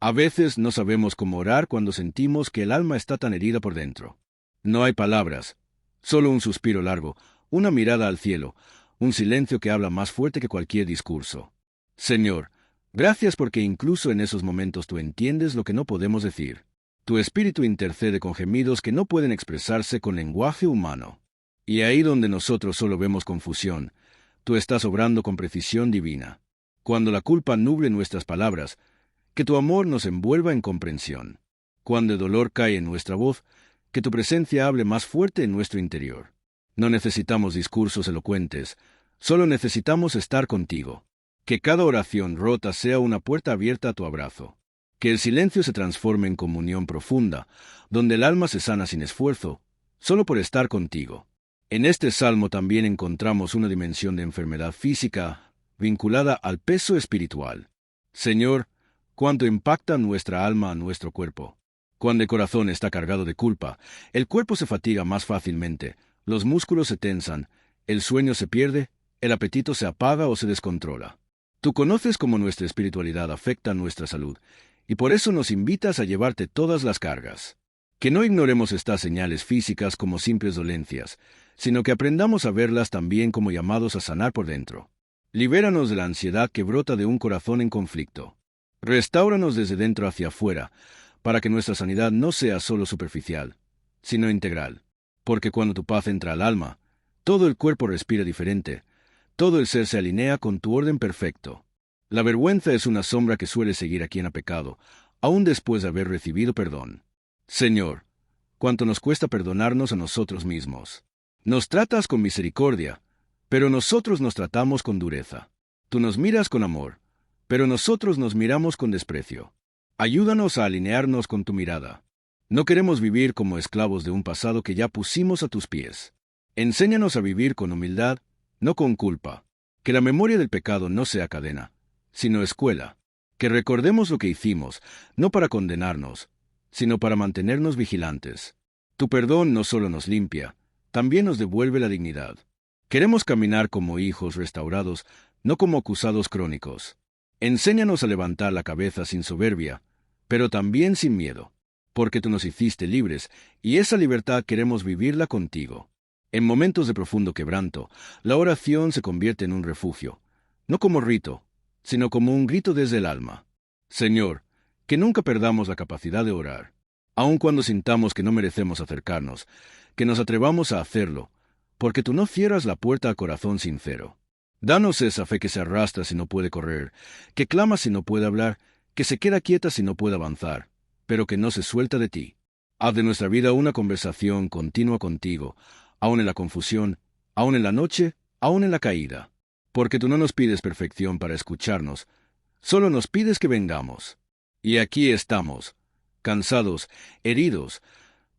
A veces no sabemos cómo orar cuando sentimos que el alma está tan herida por dentro. No hay palabras, solo un suspiro largo, una mirada al cielo, un silencio que habla más fuerte que cualquier discurso. Señor, gracias porque incluso en esos momentos tú entiendes lo que no podemos decir. Tu espíritu intercede con gemidos que no pueden expresarse con lenguaje humano. Y ahí donde nosotros solo vemos confusión, tú estás obrando con precisión divina. Cuando la culpa nuble nuestras palabras, que tu amor nos envuelva en comprensión. Cuando el dolor cae en nuestra voz, que tu presencia hable más fuerte en nuestro interior. No necesitamos discursos elocuentes, solo necesitamos estar contigo. Que cada oración rota sea una puerta abierta a tu abrazo. Que el silencio se transforme en comunión profunda, donde el alma se sana sin esfuerzo, solo por estar contigo. En este salmo también encontramos una dimensión de enfermedad física vinculada al peso espiritual. Señor, cuánto impacta nuestra alma a nuestro cuerpo. Cuando el corazón está cargado de culpa, el cuerpo se fatiga más fácilmente, los músculos se tensan, el sueño se pierde, el apetito se apaga o se descontrola. Tú conoces cómo nuestra espiritualidad afecta nuestra salud, y por eso nos invitas a llevarte todas las cargas. Que no ignoremos estas señales físicas como simples dolencias, sino que aprendamos a verlas también como llamados a sanar por dentro. Libéranos de la ansiedad que brota de un corazón en conflicto. Restáuranos desde dentro hacia afuera, para que nuestra sanidad no sea solo superficial, sino integral. Porque cuando tu paz entra al alma, todo el cuerpo respira diferente, todo el ser se alinea con tu orden perfecto. La vergüenza es una sombra que suele seguir a quien ha pecado, aún después de haber recibido perdón. Señor, cuánto nos cuesta perdonarnos a nosotros mismos. Nos tratas con misericordia, pero nosotros nos tratamos con dureza. Tú nos miras con amor, pero nosotros nos miramos con desprecio. Ayúdanos a alinearnos con tu mirada. No queremos vivir como esclavos de un pasado que ya pusimos a tus pies. Enséñanos a vivir con humildad, no con culpa. Que la memoria del pecado no sea cadena, sino escuela. Que recordemos lo que hicimos, no para condenarnos, sino para mantenernos vigilantes. Tu perdón no solo nos limpia, también nos devuelve la dignidad. Queremos caminar como hijos restaurados, no como acusados crónicos. Enséñanos a levantar la cabeza sin soberbia, pero también sin miedo, porque tú nos hiciste libres, y esa libertad queremos vivirla contigo. En momentos de profundo quebranto, la oración se convierte en un refugio, no como rito, sino como un grito desde el alma. Señor, que nunca perdamos la capacidad de orar, aun cuando sintamos que no merecemos acercarnos, que nos atrevamos a hacerlo, porque tú no cierras la puerta al corazón sincero. Danos esa fe que se arrastra si no puede correr, que clama si no puede hablar, que se queda quieta si no puede avanzar, pero que no se suelta de ti. Haz de nuestra vida una conversación continua contigo, aun en la confusión, aun en la noche, aun en la caída. Porque tú no nos pides perfección para escucharnos, solo nos pides que vengamos. Y aquí estamos, cansados, heridos,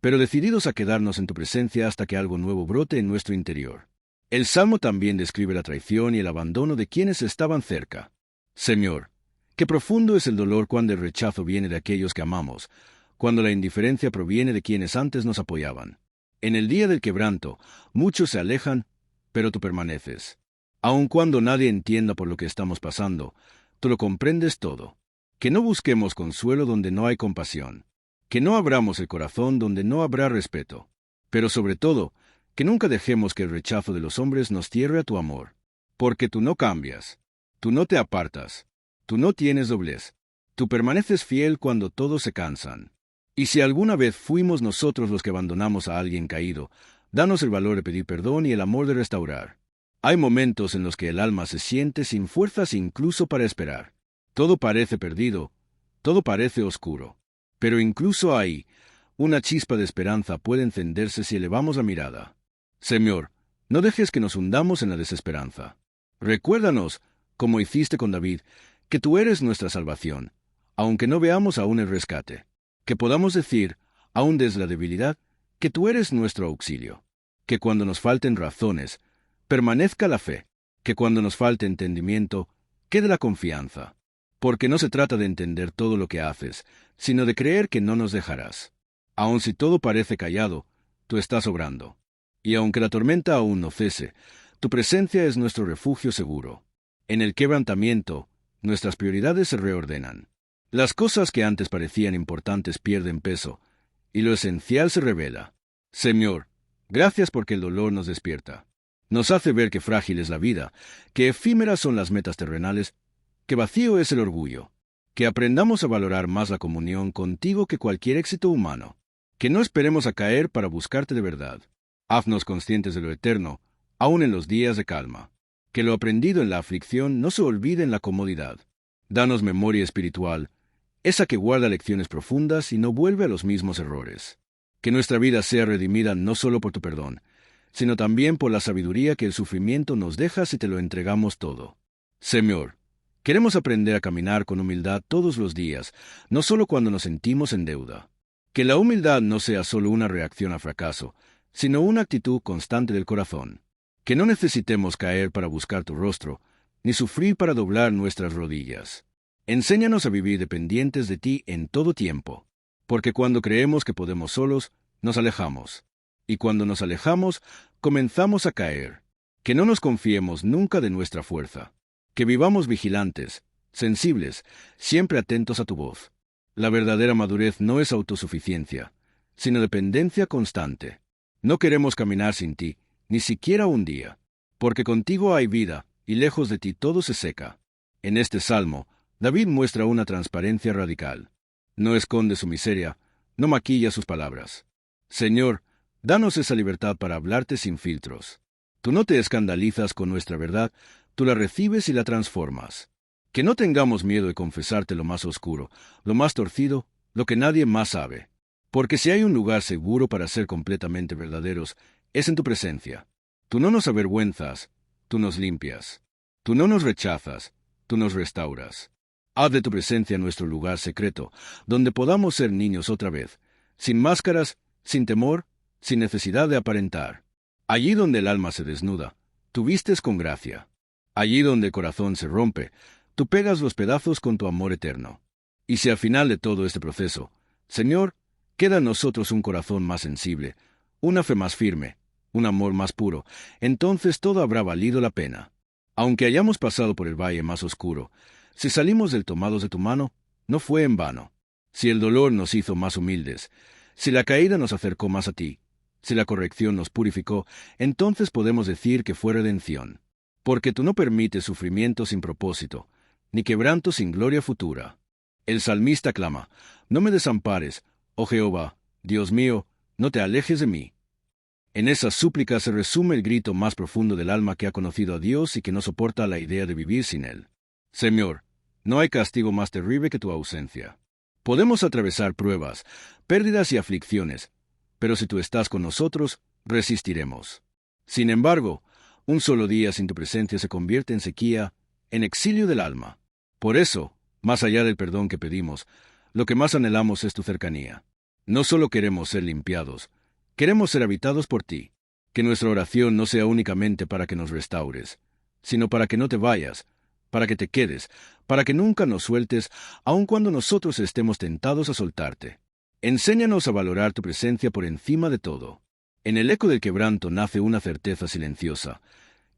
pero decididos a quedarnos en tu presencia hasta que algo nuevo brote en nuestro interior. El Salmo también describe la traición y el abandono de quienes estaban cerca. Señor, qué profundo es el dolor cuando el rechazo viene de aquellos que amamos, cuando la indiferencia proviene de quienes antes nos apoyaban. En el día del quebranto, muchos se alejan, pero tú permaneces. Aun cuando nadie entienda por lo que estamos pasando, tú lo comprendes todo. Que no busquemos consuelo donde no hay compasión. Que no abramos el corazón donde no habrá respeto. Pero sobre todo, que nunca dejemos que el rechazo de los hombres nos cierre a tu amor. Porque tú no cambias. Tú no te apartas. Tú no tienes doblez. Tú permaneces fiel cuando todos se cansan. Y si alguna vez fuimos nosotros los que abandonamos a alguien caído, danos el valor de pedir perdón y el amor de restaurar. Hay momentos en los que el alma se siente sin fuerzas incluso para esperar. Todo parece perdido, todo parece oscuro. Pero incluso ahí, una chispa de esperanza puede encenderse si elevamos la mirada. Señor, no dejes que nos hundamos en la desesperanza. Recuérdanos, como hiciste con David, que tú eres nuestra salvación, aunque no veamos aún el rescate. Que podamos decir, aún desde la debilidad, que tú eres nuestro auxilio. Que cuando nos falten razones, permanezca la fe. Que cuando nos falte entendimiento, quede la confianza. Porque no se trata de entender todo lo que haces, sino de creer que no nos dejarás. Aun si todo parece callado, tú estás obrando. Y aunque la tormenta aún no cese, tu presencia es nuestro refugio seguro. En el quebrantamiento, nuestras prioridades se reordenan. Las cosas que antes parecían importantes pierden peso, y lo esencial se revela. Señor, gracias porque el dolor nos despierta. Nos hace ver que frágil es la vida, que efímeras son las metas terrenales, que vacío es el orgullo, que aprendamos a valorar más la comunión contigo que cualquier éxito humano, que no esperemos a caer para buscarte de verdad. Haznos conscientes de lo eterno, aun en los días de calma. Que lo aprendido en la aflicción no se olvide en la comodidad. Danos memoria espiritual, esa que guarda lecciones profundas y no vuelve a los mismos errores. Que nuestra vida sea redimida no solo por tu perdón, sino también por la sabiduría que el sufrimiento nos deja si te lo entregamos todo. Señor, queremos aprender a caminar con humildad todos los días, no solo cuando nos sentimos en deuda. Que la humildad no sea solo una reacción al fracaso, sino una actitud constante del corazón. Que no necesitemos caer para buscar tu rostro, ni sufrir para doblar nuestras rodillas. Enséñanos a vivir dependientes de ti en todo tiempo, porque cuando creemos que podemos solos, nos alejamos. Y cuando nos alejamos, comenzamos a caer. Que no nos confiemos nunca de nuestra fuerza. Que vivamos vigilantes, sensibles, siempre atentos a tu voz. La verdadera madurez no es autosuficiencia, sino dependencia constante. No queremos caminar sin ti, ni siquiera un día, porque contigo hay vida, y lejos de ti todo se seca. En este salmo, David muestra una transparencia radical. No esconde su miseria, no maquilla sus palabras. Señor, danos esa libertad para hablarte sin filtros. Tú no te escandalizas con nuestra verdad, tú la recibes y la transformas. Que no tengamos miedo de confesarte lo más oscuro, lo más torcido, lo que nadie más sabe. Porque si hay un lugar seguro para ser completamente verdaderos, es en tu presencia. Tú no nos avergüenzas, tú nos limpias. Tú no nos rechazas, tú nos restauras. Haz de tu presencia nuestro lugar secreto, donde podamos ser niños otra vez, sin máscaras, sin temor, sin necesidad de aparentar. Allí donde el alma se desnuda, tú vistes con gracia. Allí donde el corazón se rompe, tú pegas los pedazos con tu amor eterno. Y si al final de todo este proceso, Señor, queda en nosotros un corazón más sensible, una fe más firme, un amor más puro, entonces todo habrá valido la pena. Aunque hayamos pasado por el valle más oscuro, si salimos del tomados de tu mano, no fue en vano. Si el dolor nos hizo más humildes, si la caída nos acercó más a ti, si la corrección nos purificó, entonces podemos decir que fue redención. Porque tú no permites sufrimiento sin propósito, ni quebranto sin gloria futura. El salmista clama, no me desampares, oh Jehová, Dios mío, no te alejes de mí. En esa súplica se resume el grito más profundo del alma que ha conocido a Dios y que no soporta la idea de vivir sin Él. Señor, no hay castigo más terrible que tu ausencia. Podemos atravesar pruebas, pérdidas y aflicciones, pero si tú estás con nosotros, resistiremos. Sin embargo, un solo día sin tu presencia se convierte en sequía, en exilio del alma. Por eso, más allá del perdón que pedimos, lo que más anhelamos es tu cercanía. No solo queremos ser limpiados, queremos ser habitados por ti. Que nuestra oración no sea únicamente para que nos restaures, sino para que no te vayas, para que te quedes, para que nunca nos sueltes, aun cuando nosotros estemos tentados a soltarte. Enséñanos a valorar tu presencia por encima de todo. En el eco del quebranto nace una certeza silenciosa,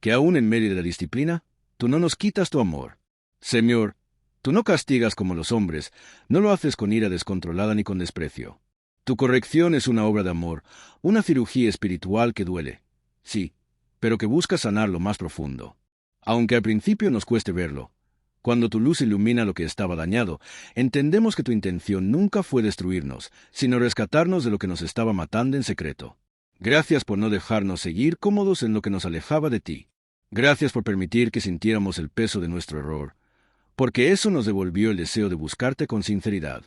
que aun en medio de la disciplina, tú no nos quitas tu amor. Señor, tú no castigas como los hombres, no lo haces con ira descontrolada ni con desprecio. Tu corrección es una obra de amor, una cirugía espiritual que duele, sí, pero que busca sanar lo más profundo. Aunque al principio nos cueste verlo, cuando tu luz ilumina lo que estaba dañado, entendemos que tu intención nunca fue destruirnos, sino rescatarnos de lo que nos estaba matando en secreto. Gracias por no dejarnos seguir cómodos en lo que nos alejaba de ti. Gracias por permitir que sintiéramos el peso de nuestro error, porque eso nos devolvió el deseo de buscarte con sinceridad.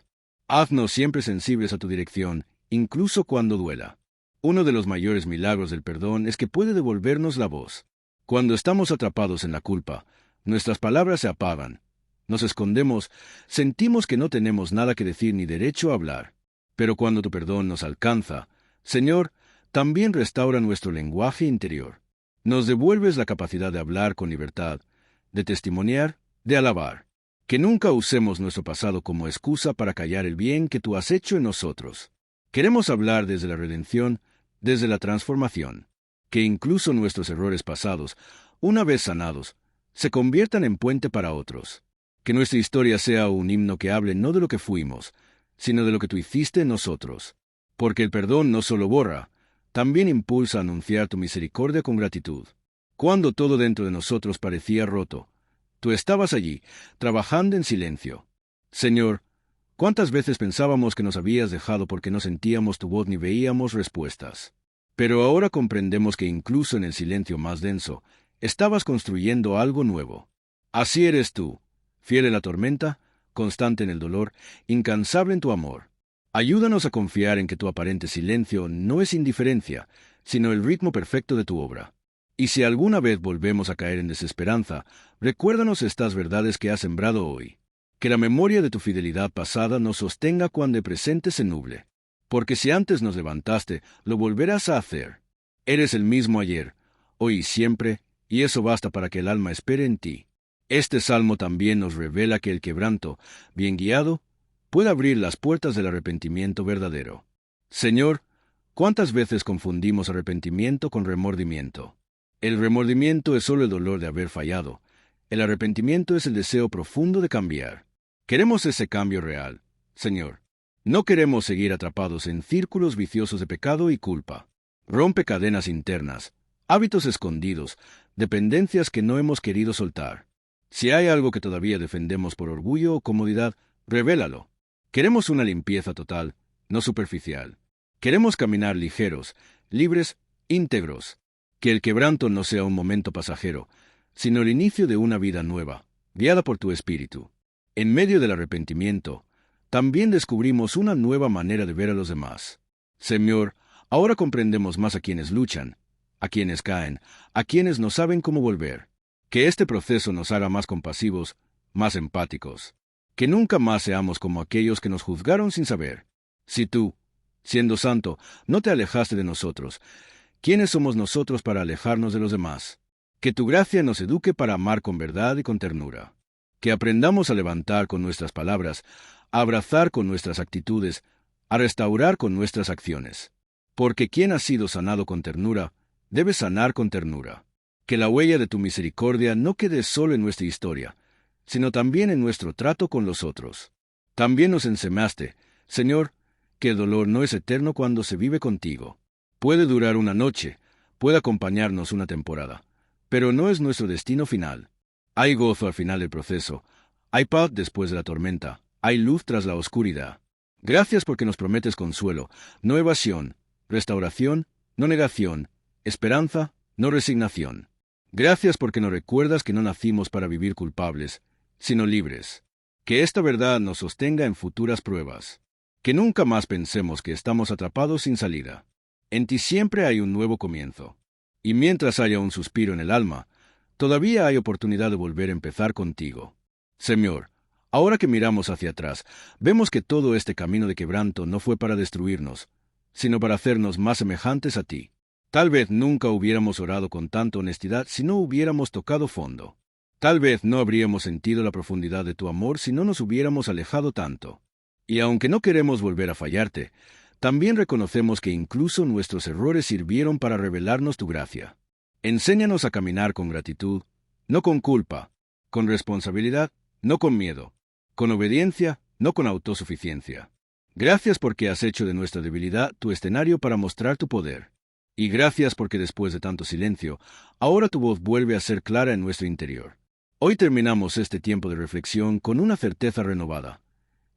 Haznos siempre sensibles a tu dirección, incluso cuando duela. Uno de los mayores milagros del perdón es que puede devolvernos la voz. Cuando estamos atrapados en la culpa, nuestras palabras se apagan. Nos escondemos, sentimos que no tenemos nada que decir ni derecho a hablar. Pero cuando tu perdón nos alcanza, Señor, también restaura nuestro lenguaje interior. Nos devuelves la capacidad de hablar con libertad, de testimoniar, de alabar. Que nunca usemos nuestro pasado como excusa para callar el bien que tú has hecho en nosotros. Queremos hablar desde la redención, desde la transformación. Que incluso nuestros errores pasados, una vez sanados, se conviertan en puente para otros. Que nuestra historia sea un himno que hable no de lo que fuimos, sino de lo que tú hiciste en nosotros. Porque el perdón no solo borra, también impulsa a anunciar tu misericordia con gratitud. Cuando todo dentro de nosotros parecía roto, tú estabas allí, trabajando en silencio. Señor, ¿cuántas veces pensábamos que nos habías dejado porque no sentíamos tu voz ni veíamos respuestas? Pero ahora comprendemos que incluso en el silencio más denso, estabas construyendo algo nuevo. Así eres tú, fiel en la tormenta, constante en el dolor, incansable en tu amor. Ayúdanos a confiar en que tu aparente silencio no es indiferencia, sino el ritmo perfecto de tu obra. Y si alguna vez volvemos a caer en desesperanza, recuérdanos estas verdades que has sembrado hoy. Que la memoria de tu fidelidad pasada nos sostenga cuando el presente se nuble. Porque si antes nos levantaste, lo volverás a hacer. Eres el mismo ayer, hoy y siempre, y eso basta para que el alma espere en ti. Este salmo también nos revela que el quebranto, bien guiado, puede abrir las puertas del arrepentimiento verdadero. Señor, ¿cuántas veces confundimos arrepentimiento con remordimiento? El remordimiento es solo el dolor de haber fallado. El arrepentimiento es el deseo profundo de cambiar. Queremos ese cambio real, Señor. No queremos seguir atrapados en círculos viciosos de pecado y culpa. Rompe cadenas internas, hábitos escondidos, dependencias que no hemos querido soltar. Si hay algo que todavía defendemos por orgullo o comodidad, revélalo. Queremos una limpieza total, no superficial. Queremos caminar ligeros, libres, íntegros. Que el quebranto no sea un momento pasajero, sino el inicio de una vida nueva, guiada por tu Espíritu. En medio del arrepentimiento, también descubrimos una nueva manera de ver a los demás. Señor, ahora comprendemos más a quienes luchan, a quienes caen, a quienes no saben cómo volver. Que este proceso nos haga más compasivos, más empáticos. Que nunca más seamos como aquellos que nos juzgaron sin saber. Si tú, siendo santo, no te alejaste de nosotros, ¿quiénes somos nosotros para alejarnos de los demás? Que tu gracia nos eduque para amar con verdad y con ternura. Que aprendamos a levantar con nuestras palabras, a abrazar con nuestras actitudes, a restaurar con nuestras acciones. Porque quien ha sido sanado con ternura, debe sanar con ternura. Que la huella de tu misericordia no quede solo en nuestra historia, sino también en nuestro trato con los otros. También nos enseñaste, Señor, que el dolor no es eterno cuando se vive contigo. Puede durar una noche, puede acompañarnos una temporada, pero no es nuestro destino final. Hay gozo al final del proceso, hay paz después de la tormenta, hay luz tras la oscuridad. Gracias porque nos prometes consuelo, no evasión, restauración, no negación, esperanza, no resignación. Gracias porque nos recuerdas que no nacimos para vivir culpables, sino libres. Que esta verdad nos sostenga en futuras pruebas. Que nunca más pensemos que estamos atrapados sin salida. En ti siempre hay un nuevo comienzo. Y mientras haya un suspiro en el alma, todavía hay oportunidad de volver a empezar contigo. Señor, ahora que miramos hacia atrás, vemos que todo este camino de quebranto no fue para destruirnos, sino para hacernos más semejantes a ti. Tal vez nunca hubiéramos orado con tanta honestidad si no hubiéramos tocado fondo. Tal vez no habríamos sentido la profundidad de tu amor si no nos hubiéramos alejado tanto. Y aunque no queremos volver a fallarte, también reconocemos que incluso nuestros errores sirvieron para revelarnos tu gracia. Enséñanos a caminar con gratitud, no con culpa, con responsabilidad, no con miedo, con obediencia, no con autosuficiencia. Gracias porque has hecho de nuestra debilidad tu escenario para mostrar tu poder. Y gracias porque después de tanto silencio, ahora tu voz vuelve a ser clara en nuestro interior. Hoy terminamos este tiempo de reflexión con una certeza renovada.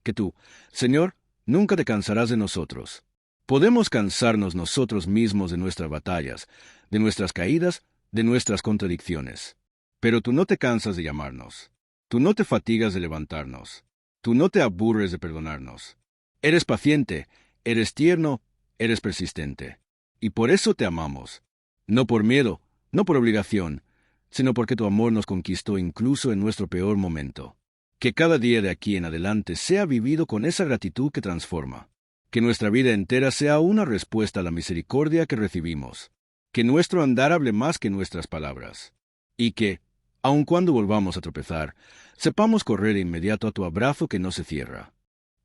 Que tú, Señor, nunca te cansarás de nosotros. Podemos cansarnos nosotros mismos de nuestras batallas, de nuestras caídas, de nuestras contradicciones. Pero tú no te cansas de llamarnos. Tú no te fatigas de levantarnos. Tú no te aburres de perdonarnos. Eres paciente, eres tierno, eres persistente. Y por eso te amamos. No por miedo, no por obligación, sino porque tu amor nos conquistó incluso en nuestro peor momento. Que cada día de aquí en adelante sea vivido con esa gratitud que transforma. Que nuestra vida entera sea una respuesta a la misericordia que recibimos. Que nuestro andar hable más que nuestras palabras. Y que, aun cuando volvamos a tropezar, sepamos correr de inmediato a tu abrazo que no se cierra.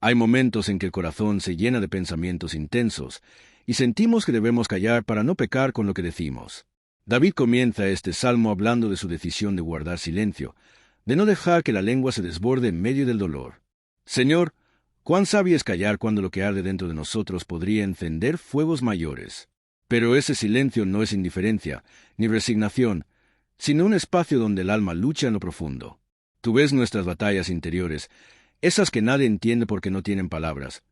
Hay momentos en que el corazón se llena de pensamientos intensos y sentimos que debemos callar para no pecar con lo que decimos. David comienza este salmo hablando de su decisión de guardar silencio, de no dejar que la lengua se desborde en medio del dolor. Señor, cuán sabio es callar cuando lo que arde dentro de nosotros podría encender fuegos mayores. Pero ese silencio no es indiferencia, ni resignación, sino un espacio donde el alma lucha en lo profundo. Tú ves nuestras batallas interiores, esas que nadie entiende porque no tienen palabras,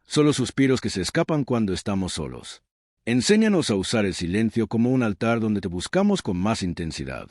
solo suspiros que se escapan cuando estamos solos. Enséñanos a usar el silencio como un altar donde te buscamos con más intensidad.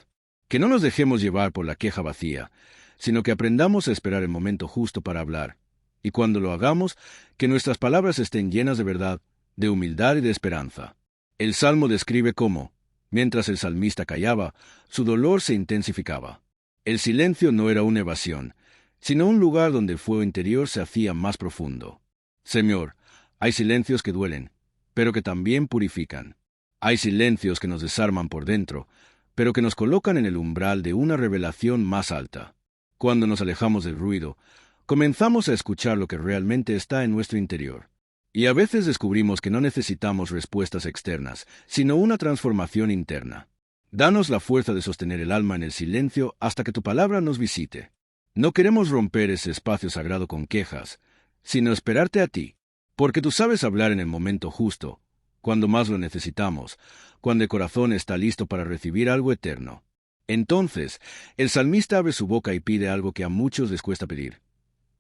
Que no nos dejemos llevar por la queja vacía, sino que aprendamos a esperar el momento justo para hablar, y cuando lo hagamos, que nuestras palabras estén llenas de verdad, de humildad y de esperanza. El Salmo describe cómo, mientras el salmista callaba, su dolor se intensificaba. El silencio no era una evasión, sino un lugar donde el fuego interior se hacía más profundo. Señor, hay silencios que duelen, pero que también purifican. Hay silencios que nos desarman por dentro, pero que nos colocan en el umbral de una revelación más alta. Cuando nos alejamos del ruido, comenzamos a escuchar lo que realmente está en nuestro interior. Y a veces descubrimos que no necesitamos respuestas externas, sino una transformación interna. Danos la fuerza de sostener el alma en el silencio hasta que tu palabra nos visite. No queremos romper ese espacio sagrado con quejas, sino esperarte a ti, porque tú sabes hablar en el momento justo, cuando más lo necesitamos, cuando el corazón está listo para recibir algo eterno. Entonces, el salmista abre su boca y pide algo que a muchos les cuesta pedir.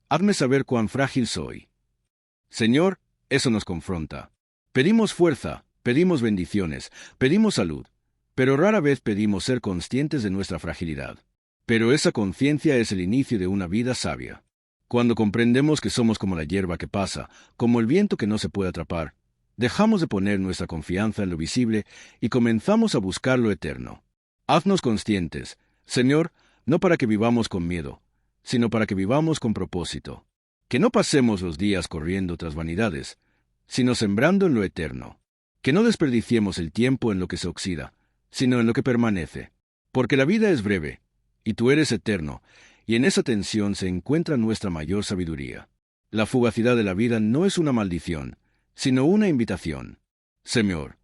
Hazme saber cuán frágil soy. Señor, eso nos confronta. Pedimos fuerza, pedimos bendiciones, pedimos salud, pero rara vez pedimos ser conscientes de nuestra fragilidad. Pero esa conciencia es el inicio de una vida sabia. Cuando comprendemos que somos como la hierba que pasa, como el viento que no se puede atrapar, dejamos de poner nuestra confianza en lo visible y comenzamos a buscar lo eterno. Haznos conscientes, Señor, no para que vivamos con miedo, sino para que vivamos con propósito. Que no pasemos los días corriendo tras vanidades, sino sembrando en lo eterno. Que no desperdiciemos el tiempo en lo que se oxida, sino en lo que permanece. Porque la vida es breve, y tú eres eterno, y en esa tensión se encuentra nuestra mayor sabiduría. La fugacidad de la vida no es una maldición, sino una invitación. Señor,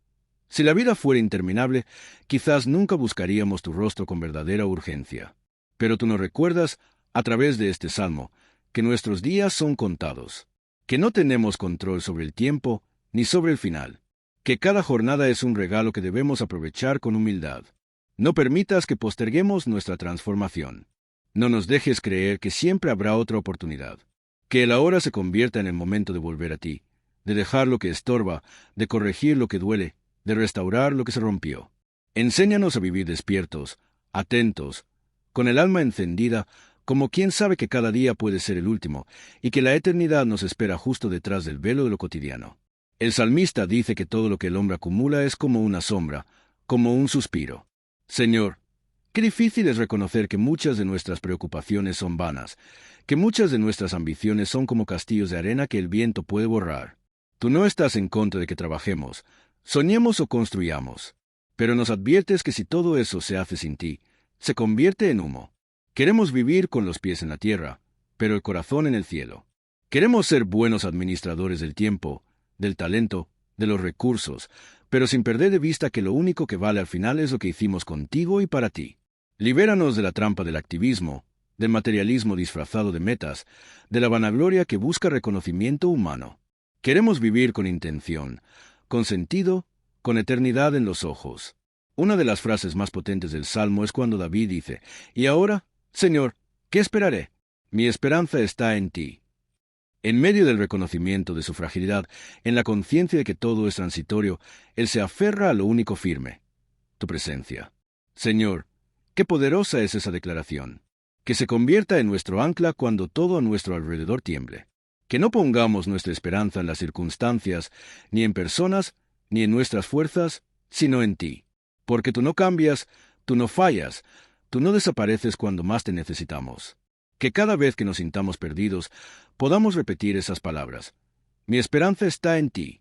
si la vida fuera interminable, quizás nunca buscaríamos tu rostro con verdadera urgencia. Pero tú nos recuerdas, a través de este salmo, que nuestros días son contados, que no tenemos control sobre el tiempo ni sobre el final, que cada jornada es un regalo que debemos aprovechar con humildad. No permitas que posterguemos nuestra transformación. No nos dejes creer que siempre habrá otra oportunidad. Que el ahora se convierta en el momento de volver a ti, de dejar lo que estorba, de corregir lo que duele, de restaurar lo que se rompió. Enséñanos a vivir despiertos, atentos, con el alma encendida, como quien sabe que cada día puede ser el último, y que la eternidad nos espera justo detrás del velo de lo cotidiano. El salmista dice que todo lo que el hombre acumula es como una sombra, como un suspiro. Señor, qué difícil es reconocer que muchas de nuestras preocupaciones son vanas, que muchas de nuestras ambiciones son como castillos de arena que el viento puede borrar. Tú no estás en contra de que trabajemos, soñemos o construyamos, pero nos adviertes que si todo eso se hace sin ti, se convierte en humo. Queremos vivir con los pies en la tierra, pero el corazón en el cielo. Queremos ser buenos administradores del tiempo, del talento, de los recursos, pero sin perder de vista que lo único que vale al final es lo que hicimos contigo y para ti. Libéranos de la trampa del activismo, del materialismo disfrazado de metas, de la vanagloria que busca reconocimiento humano. Queremos vivir con intención, con sentido, con eternidad en los ojos. Una de las frases más potentes del Salmo es cuando David dice, «Y ahora, Señor, ¿qué esperaré? Mi esperanza está en ti». En medio del reconocimiento de su fragilidad, en la conciencia de que todo es transitorio, él se aferra a lo único firme, tu presencia. Señor, qué poderosa es esa declaración. Que se convierta en nuestro ancla cuando todo a nuestro alrededor tiemble. Que no pongamos nuestra esperanza en las circunstancias, ni en personas, ni en nuestras fuerzas, sino en ti. Porque tú no cambias, tú no fallas, tú no desapareces cuando más te necesitamos. Que cada vez que nos sintamos perdidos, podamos repetir esas palabras. Mi esperanza está en ti.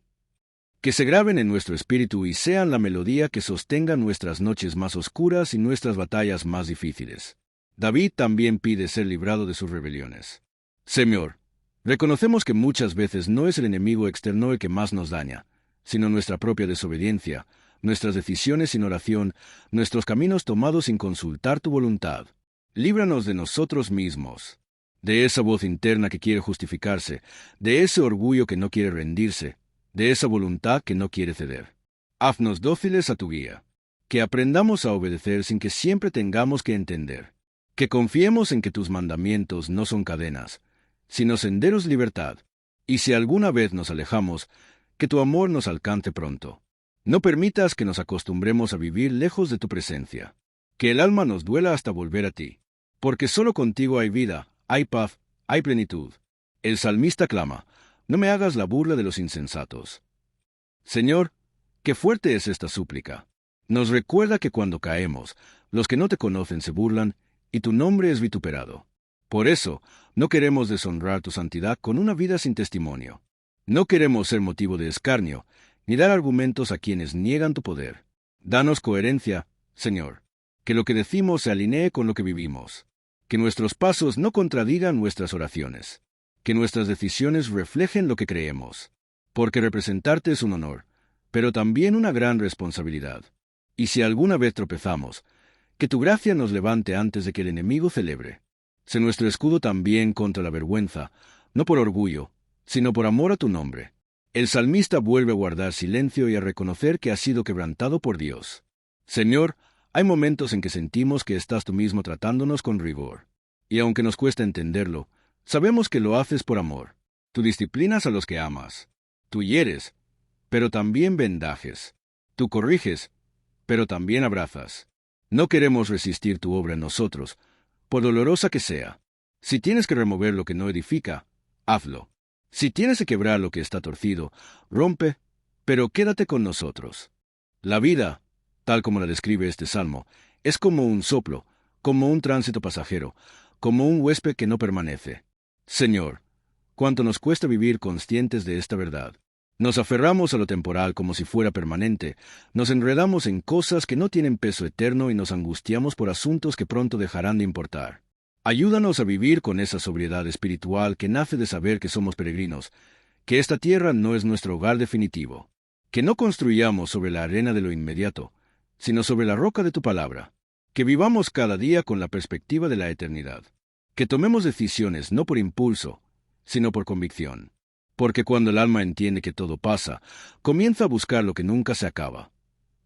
Que se graben en nuestro espíritu y sean la melodía que sostenga nuestras noches más oscuras y nuestras batallas más difíciles. David también pide ser librado de sus rebeliones. Señor, reconocemos que muchas veces no es el enemigo externo el que más nos daña, sino nuestra propia desobediencia, nuestras decisiones sin oración, nuestros caminos tomados sin consultar tu voluntad. Líbranos de nosotros mismos, de esa voz interna que quiere justificarse, de ese orgullo que no quiere rendirse, de esa voluntad que no quiere ceder. Haznos dóciles a tu guía, que aprendamos a obedecer sin que siempre tengamos que entender, que confiemos en que tus mandamientos no son cadenas, sino senderos de libertad, y si alguna vez nos alejamos, que tu amor nos alcance pronto. No permitas que nos acostumbremos a vivir lejos de tu presencia, que el alma nos duela hasta volver a ti, porque solo contigo hay vida, hay paz, hay plenitud. El salmista clama, no me hagas la burla de los insensatos. Señor, qué fuerte es esta súplica. Nos recuerda que cuando caemos, los que no te conocen se burlan, y tu nombre es vituperado. Por eso, no queremos deshonrar tu santidad con una vida sin testimonio. No queremos ser motivo de escarnio, ni dar argumentos a quienes niegan tu poder. Danos coherencia, Señor, que lo que decimos se alinee con lo que vivimos, que nuestros pasos no contradigan nuestras oraciones, que nuestras decisiones reflejen lo que creemos, porque representarte es un honor, pero también una gran responsabilidad. Y si alguna vez tropezamos, que tu gracia nos levante antes de que el enemigo celebre. Sé nuestro escudo también contra la vergüenza, no por orgullo, sino por amor a tu nombre. El salmista vuelve a guardar silencio y a reconocer que ha sido quebrantado por Dios. Señor, hay momentos en que sentimos que estás tú mismo tratándonos con rigor. Y aunque nos cuesta entenderlo, sabemos que lo haces por amor. Tú disciplinas a los que amas. Tú hieres, pero también vendajes. Tú corriges, pero también abrazas. No queremos resistir tu obra en nosotros, por dolorosa que sea. Si tienes que remover lo que no edifica, hazlo. Si tienes que quebrar lo que está torcido, rompe, pero quédate con nosotros. La vida, tal como la describe este salmo, es como un soplo, como un tránsito pasajero, como un huésped que no permanece. Señor, cuánto nos cuesta vivir conscientes de esta verdad. Nos aferramos a lo temporal como si fuera permanente, nos enredamos en cosas que no tienen peso eterno y nos angustiamos por asuntos que pronto dejarán de importar. Ayúdanos a vivir con esa sobriedad espiritual que nace de saber que somos peregrinos, que esta tierra no es nuestro hogar definitivo, que no construyamos sobre la arena de lo inmediato, sino sobre la roca de tu palabra, que vivamos cada día con la perspectiva de la eternidad, que tomemos decisiones no por impulso, sino por convicción, porque cuando el alma entiende que todo pasa, comienza a buscar lo que nunca se acaba,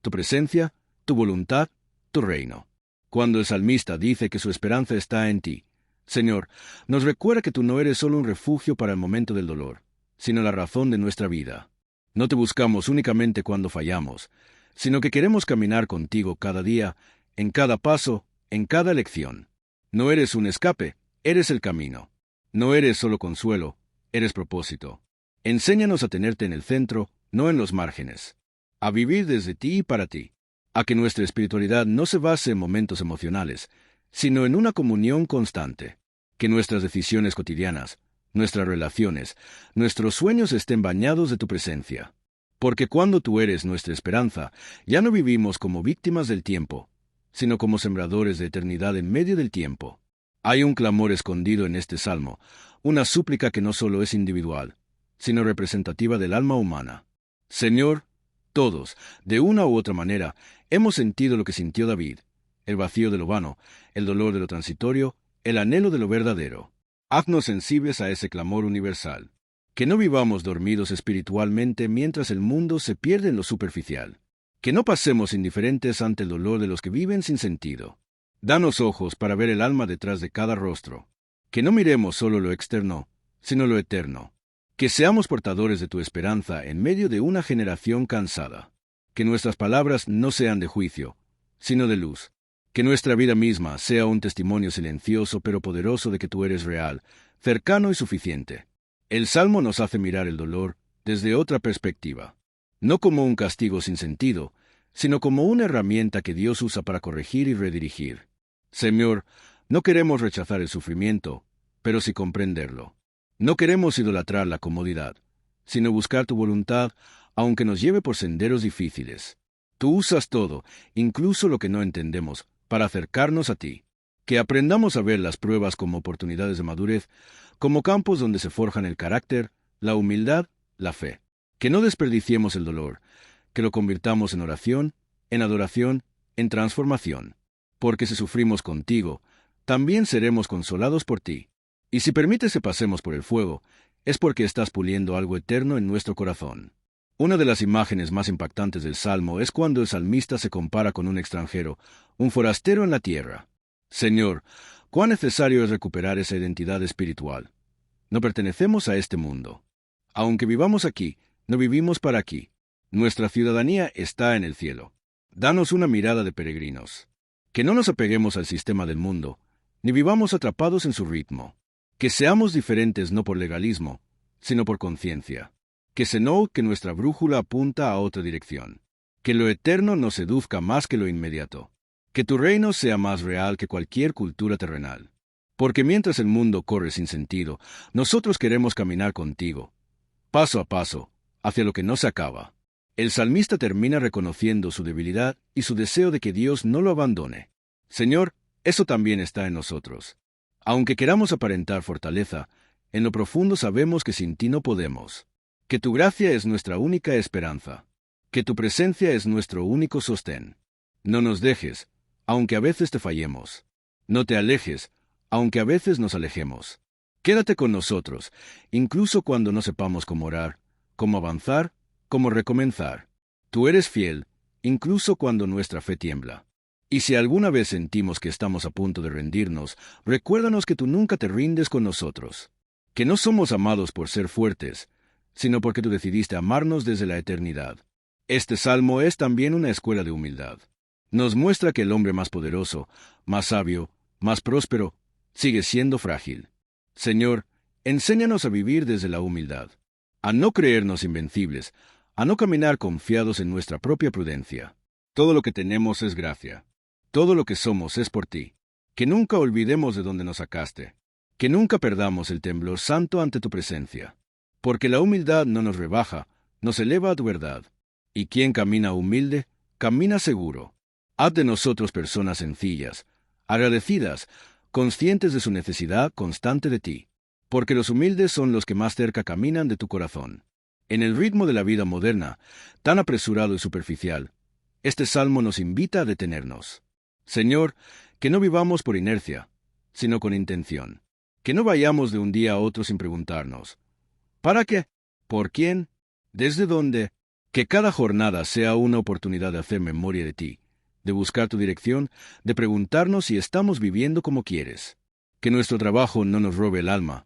tu presencia, tu voluntad, tu reino. Cuando el salmista dice que su esperanza está en ti, Señor, nos recuerda que tú no eres solo un refugio para el momento del dolor, sino la razón de nuestra vida. No te buscamos únicamente cuando fallamos, sino que queremos caminar contigo cada día, en cada paso, en cada elección. No eres un escape, eres el camino. No eres solo consuelo, eres propósito. Enséñanos a tenerte en el centro, no en los márgenes. A vivir desde ti y para ti. A que nuestra espiritualidad no se base en momentos emocionales, sino en una comunión constante. Que nuestras decisiones cotidianas, nuestras relaciones, nuestros sueños estén bañados de tu presencia. Porque cuando tú eres nuestra esperanza, ya no vivimos como víctimas del tiempo, sino como sembradores de eternidad en medio del tiempo. Hay un clamor escondido en este salmo, una súplica que no solo es individual, sino representativa del alma humana. Señor, todos, de una u otra manera, hemos sentido lo que sintió David, el vacío de lo vano, el dolor de lo transitorio, el anhelo de lo verdadero. Haznos sensibles a ese clamor universal. Que no vivamos dormidos espiritualmente mientras el mundo se pierde en lo superficial. Que no pasemos indiferentes ante el dolor de los que viven sin sentido. Danos ojos para ver el alma detrás de cada rostro. Que no miremos solo lo externo, sino lo eterno. Que seamos portadores de tu esperanza en medio de una generación cansada. Que nuestras palabras no sean de juicio, sino de luz. Que nuestra vida misma sea un testimonio silencioso pero poderoso de que tú eres real, cercano y suficiente. El Salmo nos hace mirar el dolor desde otra perspectiva. No como un castigo sin sentido, sino como una herramienta que Dios usa para corregir y redirigir. Señor, no queremos rechazar el sufrimiento, pero sí comprenderlo. No queremos idolatrar la comodidad, sino buscar tu voluntad, aunque nos lleve por senderos difíciles. Tú usas todo, incluso lo que no entendemos, para acercarnos a ti. Que aprendamos a ver las pruebas como oportunidades de madurez, como campos donde se forjan el carácter, la humildad, la fe. Que no desperdiciemos el dolor, que lo convirtamos en oración, en adoración, en transformación. Porque si sufrimos contigo, también seremos consolados por ti. Y si permites que pasemos por el fuego, es porque estás puliendo algo eterno en nuestro corazón. Una de las imágenes más impactantes del Salmo es cuando el salmista se compara con un extranjero, un forastero en la tierra. Señor, cuán necesario es recuperar esa identidad espiritual. No pertenecemos a este mundo. Aunque vivamos aquí, no vivimos para aquí. Nuestra ciudadanía está en el cielo. Danos una mirada de peregrinos. Que no nos apeguemos al sistema del mundo, ni vivamos atrapados en su ritmo. Que seamos diferentes no por legalismo, sino por conciencia. Que se note que nuestra brújula apunta a otra dirección. Que lo eterno nos seduzca más que lo inmediato. Que tu reino sea más real que cualquier cultura terrenal. Porque mientras el mundo corre sin sentido, nosotros queremos caminar contigo, paso a paso, hacia lo que no se acaba. El salmista termina reconociendo su debilidad y su deseo de que Dios no lo abandone. Señor, eso también está en nosotros. Aunque queramos aparentar fortaleza, en lo profundo sabemos que sin ti no podemos. Que tu gracia es nuestra única esperanza. Que tu presencia es nuestro único sostén. No nos dejes, aunque a veces te fallemos. No te alejes, aunque a veces nos alejemos. Quédate con nosotros, incluso cuando no sepamos cómo orar, cómo avanzar, cómo recomenzar. Tú eres fiel, incluso cuando nuestra fe tiembla. Y si alguna vez sentimos que estamos a punto de rendirnos, recuérdanos que tú nunca te rindes con nosotros. Que no somos amados por ser fuertes, sino porque tú decidiste amarnos desde la eternidad. Este salmo es también una escuela de humildad. Nos muestra que el hombre más poderoso, más sabio, más próspero, sigue siendo frágil. Señor, enséñanos a vivir desde la humildad, a no creernos invencibles, a no caminar confiados en nuestra propia prudencia. Todo lo que tenemos es gracia. Todo lo que somos es por ti. Que nunca olvidemos de dónde nos sacaste. Que nunca perdamos el temblor santo ante tu presencia. Porque la humildad no nos rebaja, nos eleva a tu verdad. Y quien camina humilde, camina seguro. Haz de nosotros personas sencillas, agradecidas, conscientes de su necesidad constante de ti. Porque los humildes son los que más cerca caminan de tu corazón. En el ritmo de la vida moderna, tan apresurado y superficial, este salmo nos invita a detenernos. Señor, que no vivamos por inercia, sino con intención. Que no vayamos de un día a otro sin preguntarnos, ¿para qué? ¿Por quién? ¿Desde dónde? Que cada jornada sea una oportunidad de hacer memoria de ti, de buscar tu dirección, de preguntarnos si estamos viviendo como quieres. Que nuestro trabajo no nos robe el alma,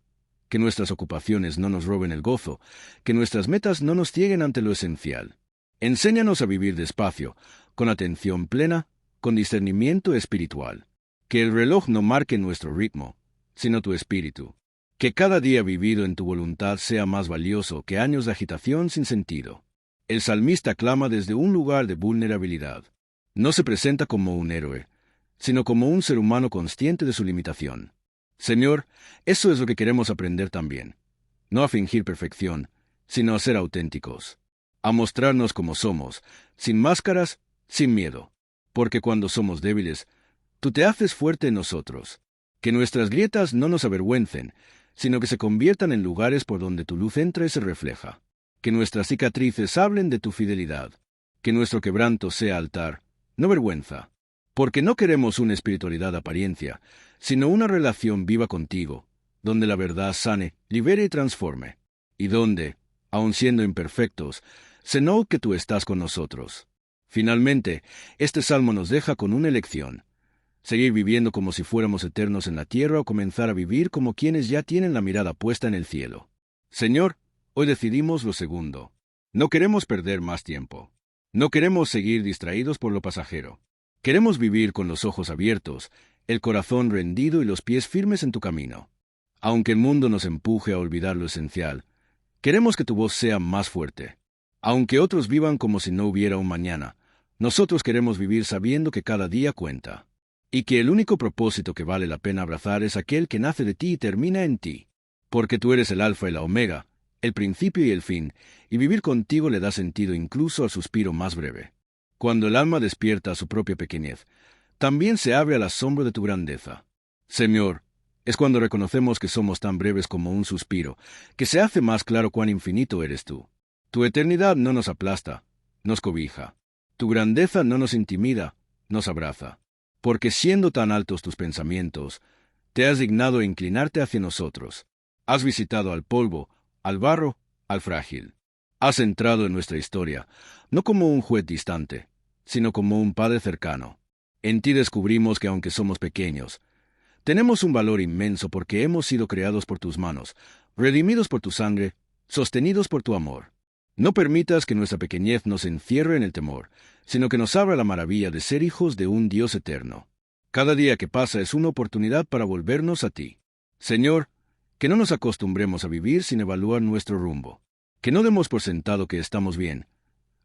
que nuestras ocupaciones no nos roben el gozo, que nuestras metas no nos cieguen ante lo esencial. Enséñanos a vivir despacio, con atención plena, con discernimiento espiritual. Que el reloj no marque nuestro ritmo, sino tu espíritu. Que cada día vivido en tu voluntad sea más valioso que años de agitación sin sentido. El salmista clama desde un lugar de vulnerabilidad. No se presenta como un héroe, sino como un ser humano consciente de su limitación. Señor, eso es lo que queremos aprender también. No a fingir perfección, sino a ser auténticos. A mostrarnos como somos, sin máscaras, sin miedo. Porque cuando somos débiles, tú te haces fuerte en nosotros. Que nuestras grietas no nos avergüencen, sino que se conviertan en lugares por donde tu luz entra y se refleja. Que nuestras cicatrices hablen de tu fidelidad. Que nuestro quebranto sea altar, no vergüenza. Porque no queremos una espiritualidad de apariencia, sino una relación viva contigo, donde la verdad sane, libere y transforme. Y donde, aun siendo imperfectos, se note que tú estás con nosotros. Finalmente, este salmo nos deja con una elección. Seguir viviendo como si fuéramos eternos en la tierra o comenzar a vivir como quienes ya tienen la mirada puesta en el cielo. Señor, hoy decidimos lo segundo. No queremos perder más tiempo. No queremos seguir distraídos por lo pasajero. Queremos vivir con los ojos abiertos, el corazón rendido y los pies firmes en tu camino. Aunque el mundo nos empuje a olvidar lo esencial, queremos que tu voz sea más fuerte. Aunque otros vivan como si no hubiera un mañana, nosotros queremos vivir sabiendo que cada día cuenta. Y que el único propósito que vale la pena abrazar es aquel que nace de ti y termina en ti. Porque tú eres el alfa y la omega, el principio y el fin, y vivir contigo le da sentido incluso al suspiro más breve. Cuando el alma despierta a su propia pequeñez, también se abre al asombro de tu grandeza. Señor, es cuando reconocemos que somos tan breves como un suspiro, que se hace más claro cuán infinito eres tú. Tu eternidad no nos aplasta, nos cobija. Tu grandeza no nos intimida, nos abraza. porque siendo tan altos tus pensamientos, te has dignado inclinarte hacia nosotros. Has visitado al polvo, al barro, al frágil. Has entrado en nuestra historia, no como un juez distante, sino como un Padre cercano. En ti descubrimos que aunque somos pequeños, tenemos un valor inmenso porque hemos sido creados por tus manos, redimidos por tu sangre, sostenidos por tu amor. No permitas que nuestra pequeñez nos encierre en el temor, sino que nos abra la maravilla de ser hijos de un Dios eterno. Cada día que pasa es una oportunidad para volvernos a ti. Señor, que no nos acostumbremos a vivir sin evaluar nuestro rumbo. Que no demos por sentado que estamos bien,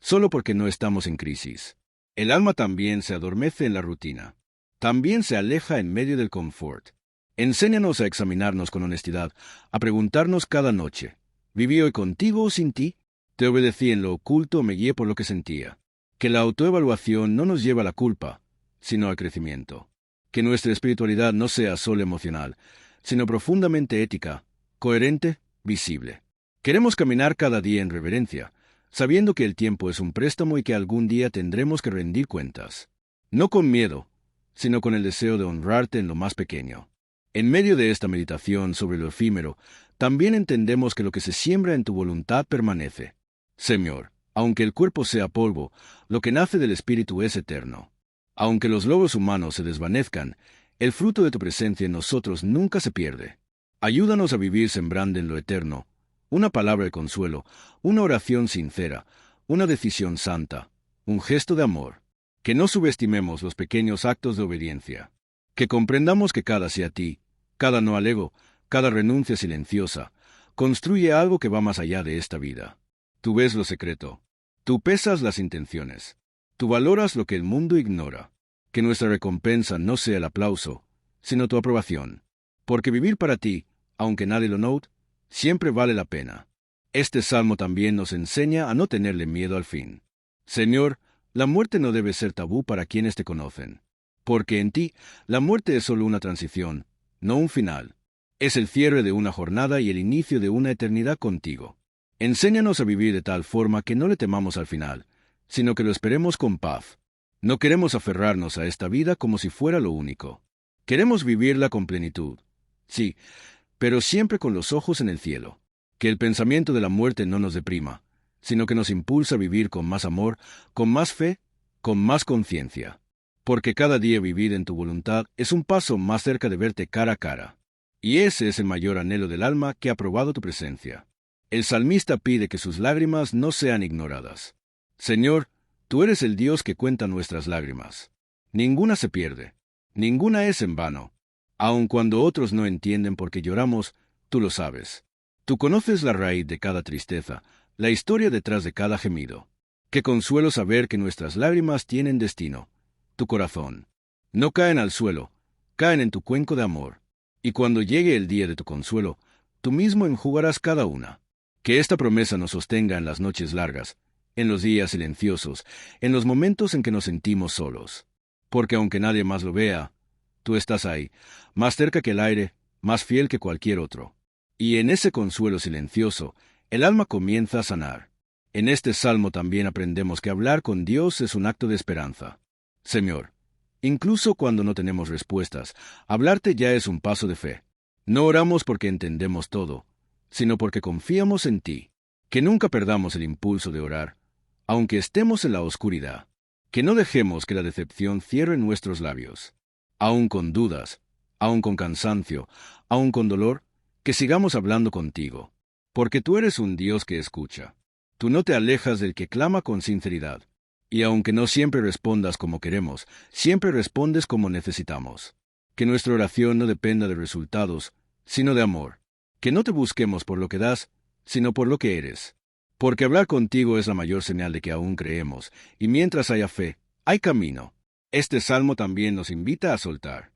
solo porque no estamos en crisis. El alma también se adormece en la rutina. También se aleja en medio del confort. Enséñanos a examinarnos con honestidad, a preguntarnos cada noche, ¿viví hoy contigo o sin ti? Te obedecí en lo oculto, me guié por lo que sentía. Que la autoevaluación no nos lleve a la culpa, sino al crecimiento. Que nuestra espiritualidad no sea solo emocional, sino profundamente ética, coherente, visible. Queremos caminar cada día en reverencia, sabiendo que el tiempo es un préstamo y que algún día tendremos que rendir cuentas. No con miedo, sino con el deseo de honrarte en lo más pequeño. En medio de esta meditación sobre lo efímero, también entendemos que lo que se siembra en tu voluntad permanece. Señor, aunque el cuerpo sea polvo, lo que nace del espíritu es eterno. Aunque los logros humanos se desvanezcan, el fruto de tu presencia en nosotros nunca se pierde. Ayúdanos a vivir sembrando en lo eterno, una palabra de consuelo, una oración sincera, una decisión santa, un gesto de amor. Que no subestimemos los pequeños actos de obediencia. Que comprendamos que cada sí a ti, cada no al ego, cada renuncia silenciosa, construye algo que va más allá de esta vida. Tú ves lo secreto. Tú pesas las intenciones. Tú valoras lo que el mundo ignora. Que nuestra recompensa no sea el aplauso, sino tu aprobación. Porque vivir para ti, aunque nadie lo note, siempre vale la pena. Este salmo también nos enseña a no tenerle miedo al fin. Señor, la muerte no debe ser tabú para quienes te conocen. Porque en ti, la muerte es solo una transición, no un final. Es el cierre de una jornada y el inicio de una eternidad contigo. Enséñanos a vivir de tal forma que no le temamos al final, sino que lo esperemos con paz. No queremos aferrarnos a esta vida como si fuera lo único. Queremos vivirla con plenitud. Sí, pero siempre con los ojos en el cielo. Que el pensamiento de la muerte no nos deprima, sino que nos impulsa a vivir con más amor, con más fe, con más conciencia. Porque cada día vivir en tu voluntad es un paso más cerca de verte cara a cara. Y ese es el mayor anhelo del alma que ha probado tu presencia. El salmista pide que sus lágrimas no sean ignoradas. Señor, tú eres el Dios que cuenta nuestras lágrimas. Ninguna se pierde, ninguna es en vano. Aun cuando otros no entienden por qué lloramos, tú lo sabes. Tú conoces la raíz de cada tristeza, la historia detrás de cada gemido. Qué consuelo saber que nuestras lágrimas tienen destino. Tu corazón. No caen al suelo, caen en tu cuenco de amor. Y cuando llegue el día de tu consuelo, tú mismo enjugarás cada una. Que esta promesa nos sostenga en las noches largas, en los días silenciosos, en los momentos en que nos sentimos solos. Porque aunque nadie más lo vea, tú estás ahí, más cerca que el aire, más fiel que cualquier otro. Y en ese consuelo silencioso, el alma comienza a sanar. En este salmo también aprendemos que hablar con Dios es un acto de esperanza. Señor, incluso cuando no tenemos respuestas, hablarte ya es un paso de fe. No oramos porque entendemos todo, sino porque confiamos en ti. Que nunca perdamos el impulso de orar, aunque estemos en la oscuridad. Que no dejemos que la decepción cierre nuestros labios. Aun con dudas, aun con cansancio, aun con dolor, que sigamos hablando contigo. Porque tú eres un Dios que escucha. Tú no te alejas del que clama con sinceridad. Y aunque no siempre respondas como queremos, siempre respondes como necesitamos. Que nuestra oración no dependa de resultados, sino de amor. Que no te busquemos por lo que das, sino por lo que eres. Porque hablar contigo es la mayor señal de que aún creemos, y mientras haya fe, hay camino. Este salmo también nos invita a soltar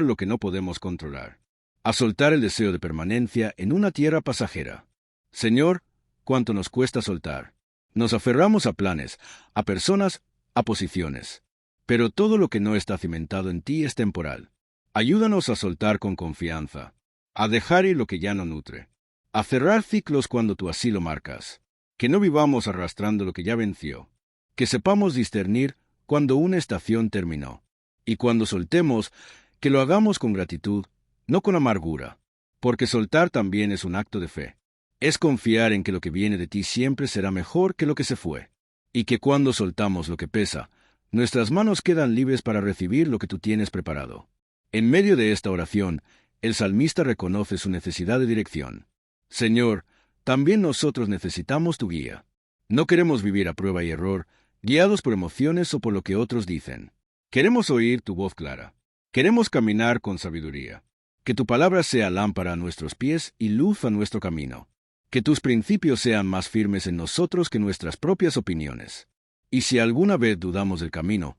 lo que no podemos controlar, a soltar el deseo de permanencia en una tierra pasajera. Señor, cuánto nos cuesta soltar. Nos aferramos a planes, a personas, a posiciones. Pero todo lo que no está cimentado en ti es temporal. Ayúdanos a soltar con confianza, a dejar ir lo que ya no nutre, a cerrar ciclos cuando tú así lo marcas. Que no vivamos arrastrando lo que ya venció. Que sepamos discernir cuando una estación terminó. Y cuando soltemos, que lo hagamos con gratitud, no con amargura, porque soltar también es un acto de fe. Es confiar en que lo que viene de ti siempre será mejor que lo que se fue, y que cuando soltamos lo que pesa, nuestras manos quedan libres para recibir lo que tú tienes preparado. En medio de esta oración, el salmista reconoce su necesidad de dirección. Señor, también nosotros necesitamos tu guía. No queremos vivir a prueba y error, guiados por emociones o por lo que otros dicen. Queremos oír tu voz clara. Queremos caminar con sabiduría. Que tu palabra sea lámpara a nuestros pies y luz a nuestro camino. Que tus principios sean más firmes en nosotros que nuestras propias opiniones. Y si alguna vez dudamos del camino,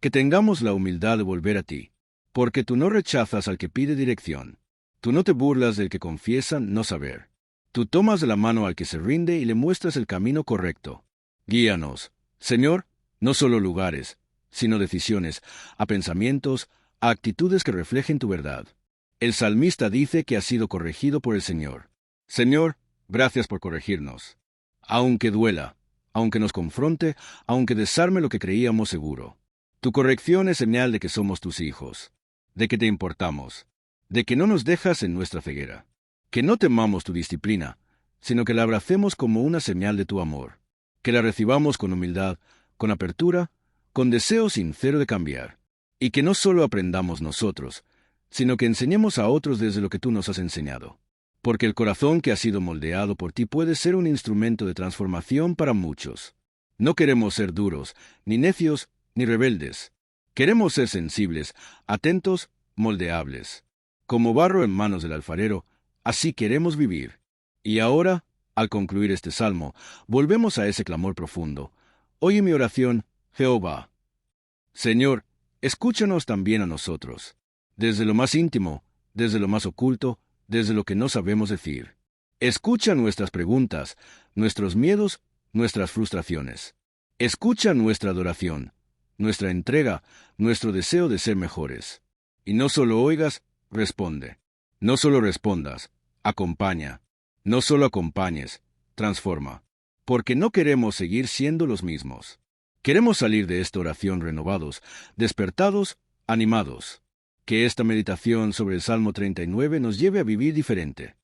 que tengamos la humildad de volver a ti, porque tú no rechazas al que pide dirección. Tú no te burlas del que confiesa no saber. Tú tomas de la mano al que se rinde y le muestras el camino correcto. Guíanos, Señor, no solo lugares, sino decisiones, a pensamientos, a actitudes que reflejen tu verdad. El salmista dice que ha sido corregido por el Señor. Señor, gracias por corregirnos. Aunque duela, aunque nos confronte, aunque desarme lo que creíamos seguro. Tu corrección es señal de que somos tus hijos, de que te importamos, de que no nos dejas en nuestra ceguera, que no temamos tu disciplina, sino que la abracemos como una señal de tu amor, que la recibamos con humildad, con apertura, con deseo sincero de cambiar, y que no solo aprendamos nosotros, sino que enseñemos a otros desde lo que tú nos has enseñado. Porque el corazón que ha sido moldeado por ti puede ser un instrumento de transformación para muchos. No queremos ser duros, ni necios, ni rebeldes. Queremos ser sensibles, atentos, moldeables. Como barro en manos del alfarero, así queremos vivir. Y ahora, al concluir este salmo, volvemos a ese clamor profundo. Oye mi oración, Jehová. Señor, escúchanos también a nosotros. Desde lo más íntimo, desde lo más oculto, desde lo que no sabemos decir. Escucha nuestras preguntas, nuestros miedos, nuestras frustraciones. Escucha nuestra adoración, nuestra entrega, nuestro deseo de ser mejores. Y no solo oigas, responde. No solo respondas, acompaña. No solo acompañes, transforma. Porque no queremos seguir siendo los mismos. Queremos salir de esta oración renovados, despertados, animados. Que esta meditación sobre el Salmo 39 nos lleve a vivir diferente.